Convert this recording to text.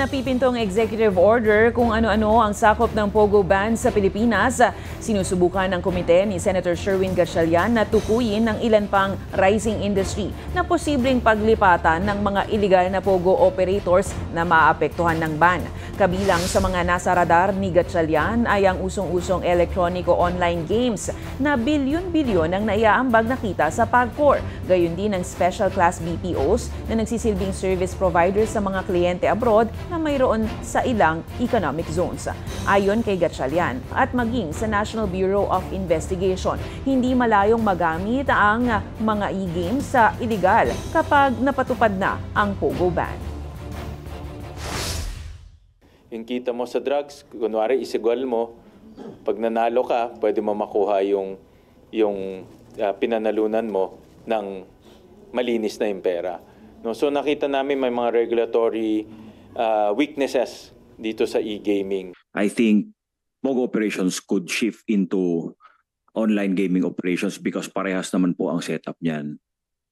napipintong executive order kung ano-ano ang sakop ng Pogo ban sa Pilipinas, sinusubukan ng komite ni Senator Sherwin Gatchalian na tukuyin ng ilan pang rising industry na posibleng paglipatan ng mga illegal na Pogo operators na maapektuhan ng ban. Kabilang sa mga nasa radar ni Gatchalian ay ang usong-usong elektroniko online games na bilyon-bilyon ang naiaambag na kita sa PAGCOR. Gayon din ang special class BPOs na nagsisilbing service providers sa mga kliyente abroad na mayroon sa ilang economic zones. Ayon kay Gatchalian at maging sa National Bureau of Investigation, hindi malayong magamit ang mga e-games sa iligal kapag napatupad na ang Pogo ban. Yung kita mo sa drugs, kunwari isigwal mo, pag nanalo ka, pwede mo makuha yung pinanalunan mo ng malinis na yung pera. No, so nakita namin may mga regulatory weaknesses dito sa e-gaming. I think Pogo operations could shift into online gaming operations because parehas naman po ang setup niyan.